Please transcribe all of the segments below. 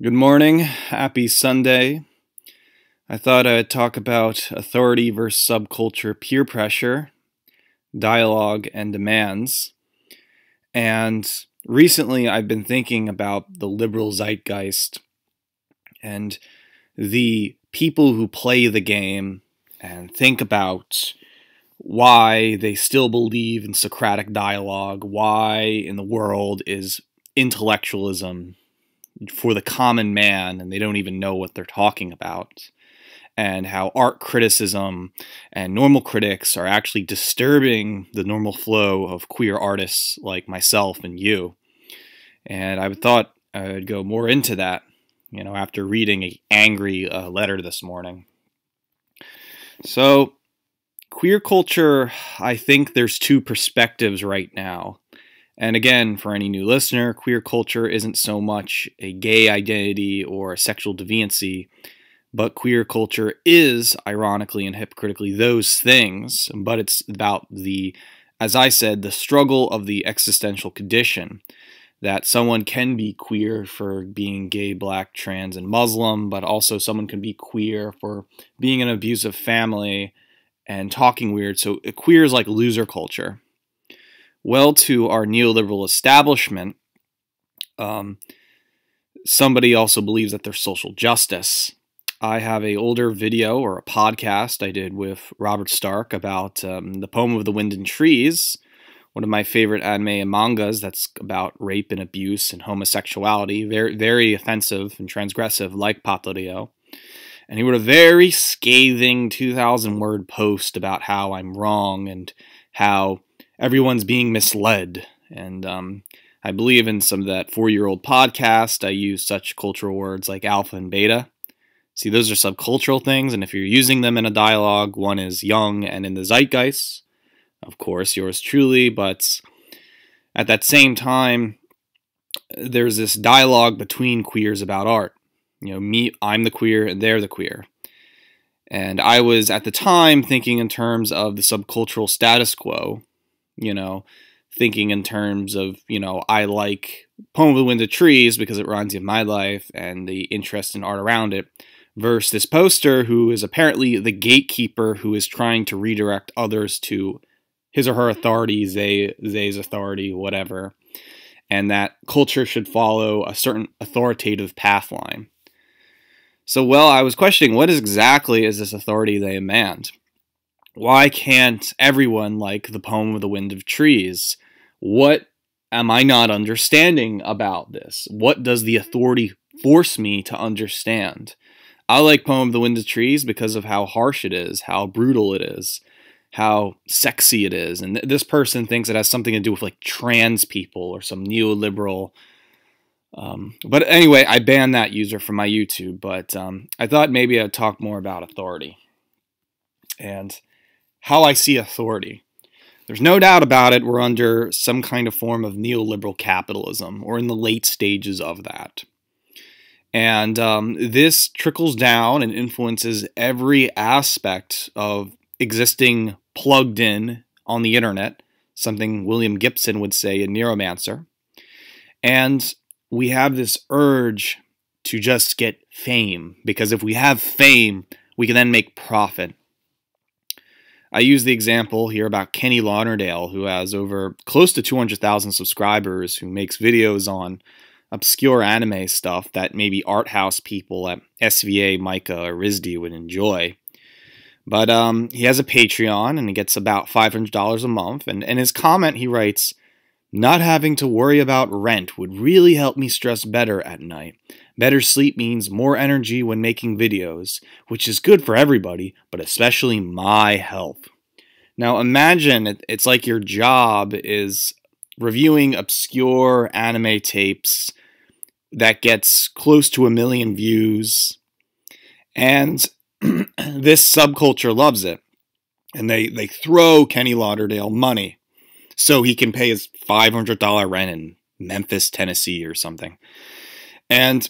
Good morning. Happy Sunday. I thought I'd talk about authority versus subculture peer pressure, dialogue, and demands. And recently I've been thinking about the liberal zeitgeist and the people who play the game and think about why they still believe in Socratic dialogue, why in the world is intellectualism for the common man and they don't even know what they're talking about, and how art criticism and normal critics are actually disturbing the normal flow of queer artists like myself and you. And I thought I would go more into that, after reading an angry letter this morning. So, queer culture, I think there's two perspectives right now. And again, for any new listener, queer culture isn't so much a gay identity or a sexual deviancy, but queer culture is, ironically and hypocritically, those things. But it's about as I said, the struggle of the existential condition. That someone can be queer for being gay, black, trans, and Muslim, but also someone can be queer for being in an abusive family and talking weird. So queer is like loser culture. Well, to our neoliberal establishment, somebody also believes that there's social justice. I have an older video or a podcast I did with Robert Stark about the poem of the wind and trees, one of my favorite anime and mangas that's about rape and abuse and homosexuality, very, very offensive and transgressive, like Patoreo. And he wrote a very scathing 2,000-word post about how I'm wrong and how everyone's being misled. And I believe in some of that 4-year-old podcast, I use such cultural words like alpha and beta. See, those are subcultural things, and if you're using them in a dialogue, one is young and in the zeitgeist, of course, yours truly, but at that same time, there's this dialogue between queers about art. I'm the queer and they're the queer. And I was, at the time, thinking in terms of the subcultural status quo, thinking in terms of, I like Poem of the Wind and Trees because it reminds me of my life and the interest in art around it, versus this poster who is apparently the gatekeeper who is trying to redirect others to his or her authority, they's authority, whatever, and that culture should follow a certain authoritative path line. So, I was questioning, what exactly is this authority they demand? Why can't everyone like the Poem of the Wind of Trees? What am I not understanding about this? What does the authority force me to understand? I like Poem of the Wind of Trees because of how harsh it is, how brutal it is, how sexy it is. And this person thinks it has something to do with like trans people or some neoliberal. But anyway, I banned that user from my YouTube. But I thought maybe I'd talk more about authority and how I see authority. There's no doubt about it, we're under some kind of form of neoliberal capitalism, or in the late stages of that. And this trickles down and influences every aspect of existing plugged in on the internet, something William Gibson would say a neuromancer. And we have this urge to just get fame, because if we have fame, we can then make profit. I use the example here about Kenny Lauderdale, who has over close to 200,000 subscribers, who makes videos on obscure anime stuff that maybe art house people at SVA, Micah, or RISD would enjoy. But he has a Patreon, and he gets about $500 a month. And in his comment, he writes, "Not having to worry about rent would really help me stress better at night. Better sleep means more energy when making videos, which is good for everybody, but especially my health." Now imagine it's like your job is reviewing obscure anime tapes that gets close to 1 million views, and this subculture loves it, and they throw Kenny Lauderdale money so he can pay his $500 rent in Memphis, Tennessee or something. And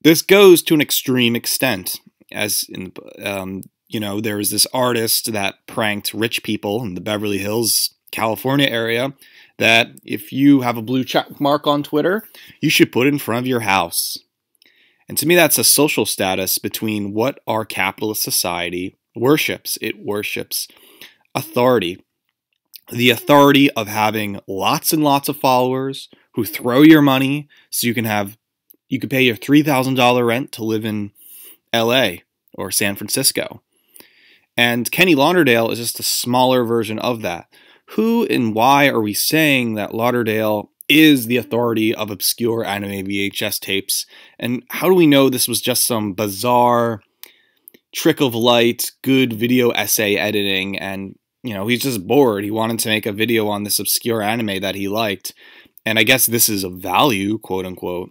this goes to an extreme extent, as in, there was this artist that pranked rich people in the Beverly Hills, California area, that if you have a blue check mark on Twitter, you should put it in front of your house. And to me, that's a social status between what our capitalist society worships. It worships authority. The authority of having lots and lots of followers who throw your money so you can pay your $3,000 rent to live in LA or San Francisco. And Kenny Lauderdale is just a smaller version of that. Who and why are we saying that Lauderdale is the authority of obscure anime VHS tapes? And how do we know this was just some bizarre trick of light, good video essay editing, and he's just bored. He wanted to make a video on this obscure anime that he liked. And I guess this is of value, quote unquote.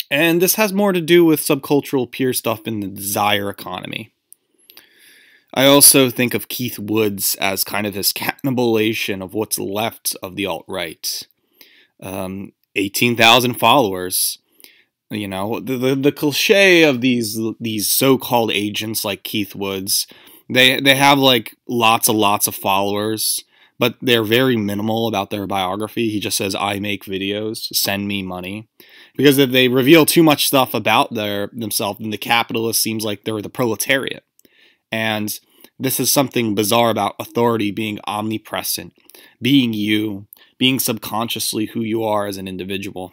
And this has more to do with subcultural peer stuff in the desire economy. I also think of Keith Woods as kind of this cannibalization of what's left of the alt-right. 18,000 followers. The cliche of these so-called agents like Keith Woods, they have like lots of followers, but they're very minimal about their biography. He just says, I make videos, send me money. Because if they reveal too much stuff about themselves, then the capitalist seems like they're the proletariat. And this is something bizarre about authority being omnipresent, being you, being subconsciously who you are as an individual.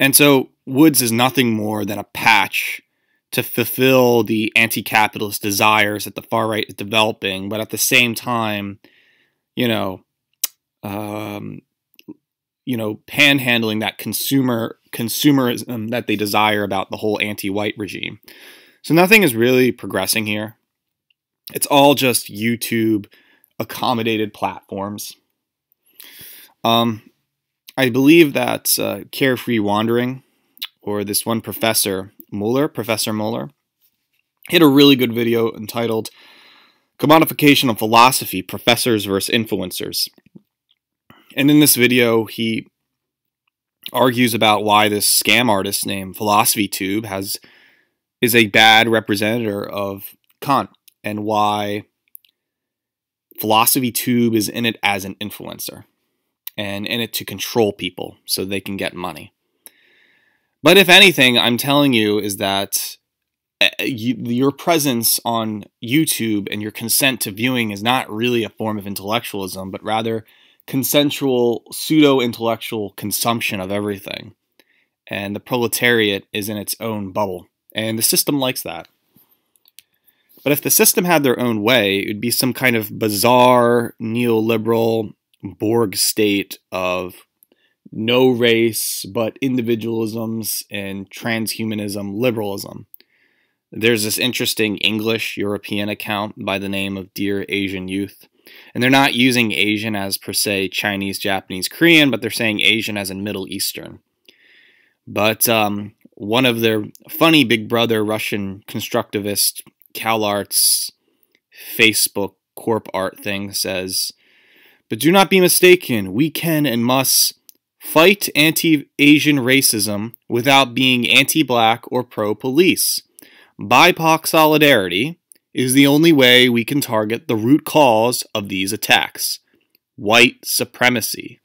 And so Woods is nothing more than a patch to fulfill the anti-capitalist desires that the far right is developing, but at the same time, panhandling that consumerism that they desire about the whole anti-white regime. So nothing is really progressing here. It's all just YouTube accommodated platforms. I believe that Carefree Wandering, or this one Professor Muller, he had a really good video entitled Commodification of Philosophy, Professors versus Influencers. And in this video, he argues about why this scam artist named PhilosophyTube is a bad representative of Kant, and why PhilosophyTube is in it as an influencer and in it to control people so they can get money. But if anything, I'm telling you is that your presence on YouTube and your consent to viewing is not really a form of intellectualism, but rather consensual, pseudo-intellectual consumption of everything. And the proletariat is in its own bubble. And the system likes that. But if the system had their own way, it would be some kind of bizarre, neoliberal Borg state of no race, but individualisms and transhumanism, liberalism. There's this interesting English European account by the name of Dear Asian Youth. And they're not using Asian as per se Chinese, Japanese, Korean, but they're saying Asian as in Middle Eastern. But one of their funny Big Brother Russian constructivist CalArts Facebook corp art thing says, but do not be mistaken, we can and must fight anti-Asian racism without being anti-black or pro-police. BIPOC solidarity is the only way we can target the root cause of these attacks, white supremacy.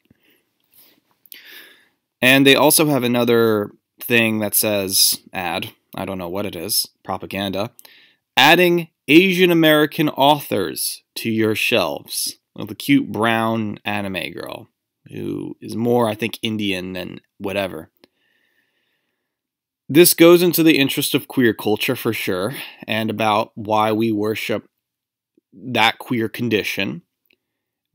And they also have another thing that says, I don't know what it is, propaganda, adding Asian American authors to your shelves. Well, the cute brown anime girl, who is more, I think, Indian than whatever. This goes into the interest of queer culture for sure, and about why we worship that queer condition.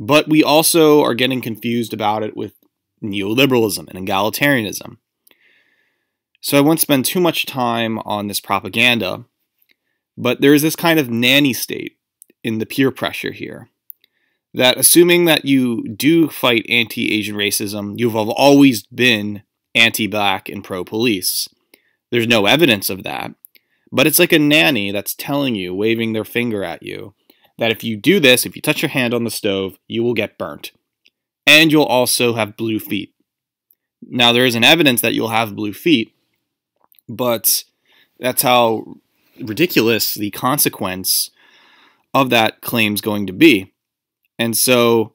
But we also are getting confused about it with neoliberalism and egalitarianism. So I won't spend too much time on this propaganda, but there is this kind of nanny state in the peer pressure here. That assuming that you do fight anti-Asian racism, you've always been anti-black and pro-police. There's no evidence of that, but it's like a nanny that's telling you, waving their finger at you, that if you do this, if you touch your hand on the stove, you will get burnt. And you'll also have blue feet. Now, there isn't evidence that you'll have blue feet, but that's how ridiculous the consequence of that claim's going to be. And so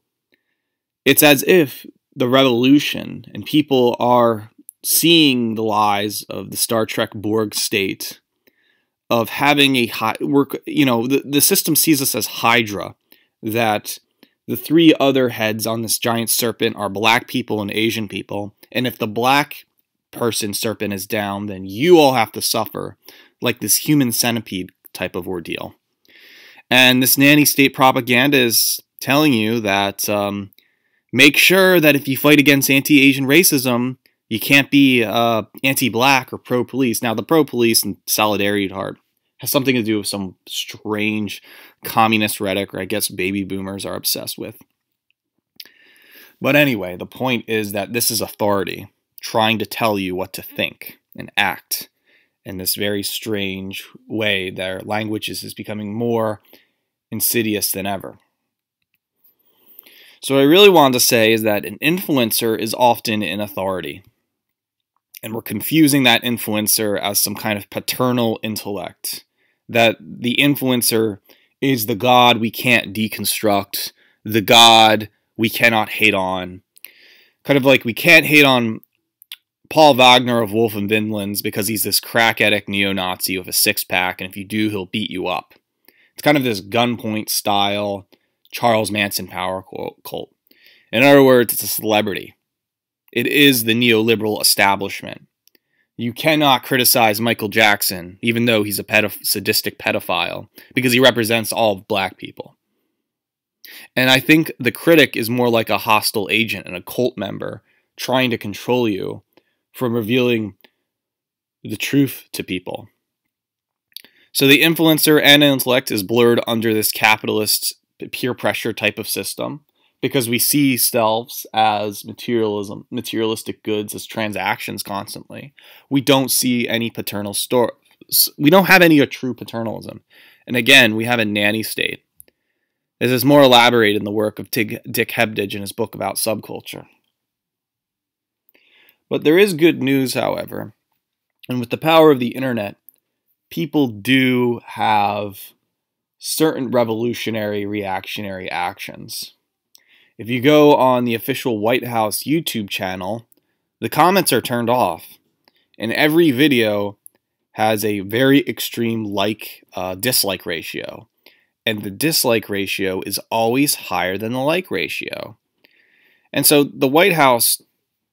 it's as if the revolution and people are seeing the lies of the Star Trek Borg state of having a the system sees us as Hydra, that the three other heads on this giant serpent are black people and Asian people, and if the black person serpent is down, then you all have to suffer, like this human centipede type of ordeal. And this nanny state propaganda is telling you that make sure that if you fight against anti-Asian racism, you can't be anti-black or pro-police. Now, the pro-police and solidarity part has something to do with some strange communist rhetoric, or I guess baby boomers are obsessed with. But anyway, the point is that this is authority trying to tell you what to think and act in this very strange way. Their language is becoming more insidious than ever. So what I really wanted to say is that an influencer is often an authority. And we're confusing that influencer as some kind of paternal intellect. That the influencer is the God we can't deconstruct, the God we cannot hate on. Kind of like we can't hate on Paul Wagner of Wolf and Vinland's because he's this crack addict neo-Nazi with a six-pack, and if you do, he'll beat you up. It's kind of this gunpoint style Charles Manson power cult. In other words, it's a celebrity. It is the neoliberal establishment. You cannot criticize Michael Jackson, even though he's a sadistic pedophile, because he represents all black people. And I think the critic is more like a hostile agent and a cult member trying to control you from revealing the truth to people. So the influencer and intellect is blurred under this capitalist peer pressure type of system because we see selves as materialistic goods, as transactions constantly. We don't see any paternal we don't have any true paternalism. And again, we have a nanny state. This is more elaborated in the work of Dick Hebdige in his book about subculture. But there is good news, however, and with the power of the internet, people do have certain revolutionary, reactionary actions. If you go on the official White House YouTube channel, the comments are turned off, and every video has a very extreme dislike ratio, and the dislike ratio is always higher than the like ratio. And so the White House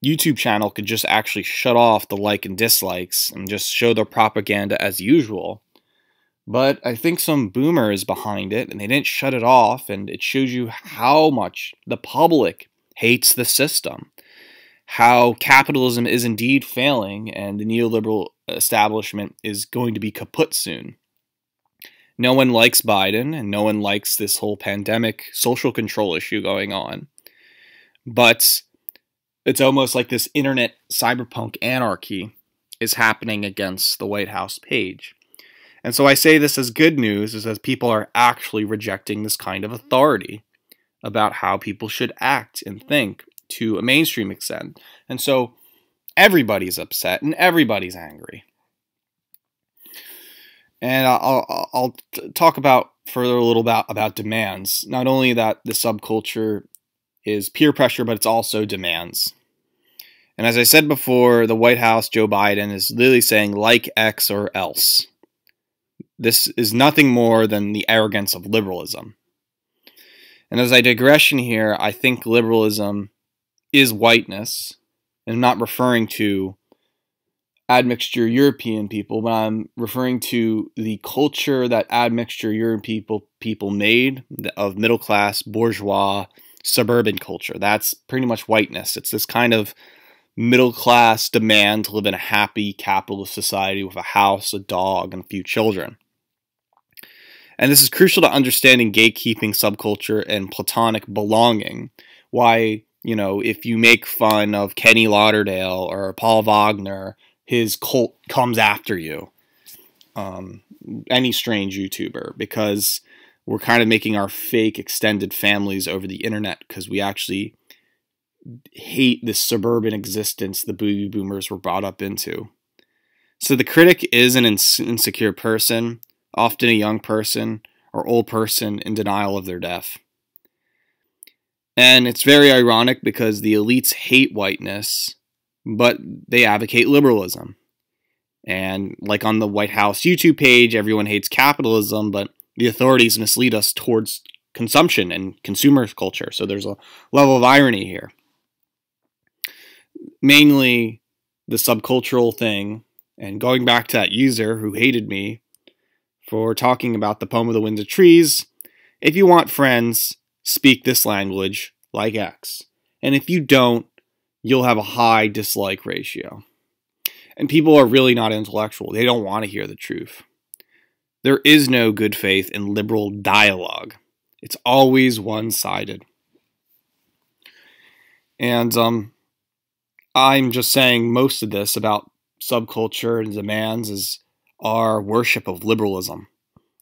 YouTube channel could just actually shut off the like and dislikes and just show their propaganda as usual. But I think some boomer is behind it, and they didn't shut it off, and it shows you how much the public hates the system, how capitalism is indeed failing, and the neoliberal establishment is going to be kaput soon. No one likes Biden, and no one likes this whole pandemic social control issue going on. But it's almost like this internet cyberpunk anarchy is happening against the White House page. And so I say this as good news, is that people are actually rejecting this kind of authority about how people should act and think to a mainstream extent. And so everybody's upset and everybody's angry. And I'll talk further a little about demands. Not only that the subculture is peer pressure, but it's also demands. And as I said before, the White House, Joe Biden, is literally saying like X or else. This is nothing more than the arrogance of liberalism. And as I digression here, I think liberalism is whiteness. And I'm not referring to admixture European people, but I'm referring to the culture that admixture European people made of middle-class, bourgeois, suburban culture. That's pretty much whiteness. It's this kind of middle-class demand to live in a happy capitalist society with a house, a dog, and a few children. And this is crucial to understanding gatekeeping, subculture, and platonic belonging. Why, if you make fun of Kenny Lauderdale or Paul Wagner, his cult comes after you. Any strange YouTuber, because we're kind of making our fake extended families over the internet because we actually hate this suburban existence the baby boomers were brought up into. So the critic is an insecure person, often a young person or old person in denial of their death. And it's very ironic because the elites hate whiteness, but they advocate liberalism. And like on the White House YouTube page, everyone hates capitalism, but the authorities mislead us towards consumption and consumer culture. So there's a level of irony here. Mainly the subcultural thing, and going back to that user who hated me for talking about the poem of the winds of trees, if you want friends, speak this language like X. And if you don't, you'll have a high dislike ratio. And people are really not intellectual. They don't want to hear the truth. There is no good faith in liberal dialogue. It's always one-sided. And I'm just saying most of this about subculture and demands is our worship of liberalism.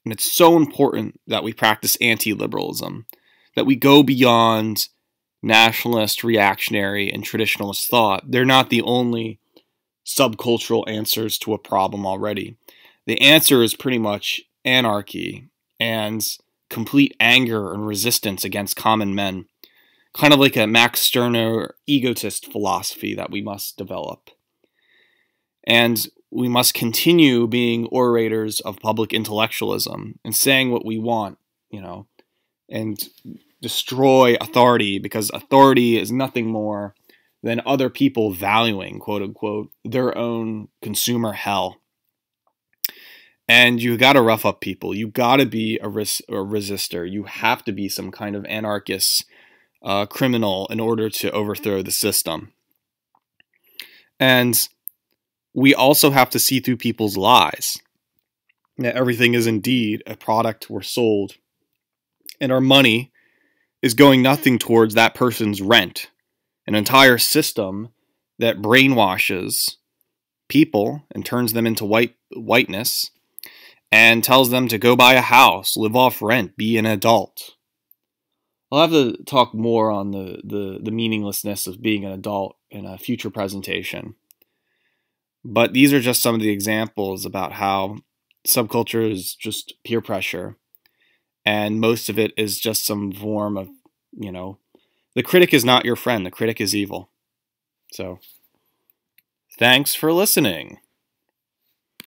And it's so important that we practice anti-liberalism, that we go beyond nationalist, reactionary, and traditionalist thought. They're not the only subcultural answers to a problem already. The answer is pretty much anarchy and complete anger and resistance against common men. Kind of like a Max Stirner egotist philosophy that we must develop. And we must continue being orators of public intellectualism and saying what we want, and destroy authority, because authority is nothing more than other people valuing, quote unquote, their own consumer hell. And you got to rough up people. You got to be a resistor. You have to be some kind of anarchist criminal in order to overthrow the system. And we also have to see through people's lies. That everything is indeed a product we're sold. And our money is going nothing towards that person's rent. An entire system that brainwashes people and turns them into whiteness and tells them to go buy a house, live off rent, be an adult. I'll have to talk more on the meaninglessness of being an adult in a future presentation. But these are just some of the examples about how subculture is just peer pressure. And most of it is just some form of, the critic is not your friend. The critic is evil. So, thanks for listening.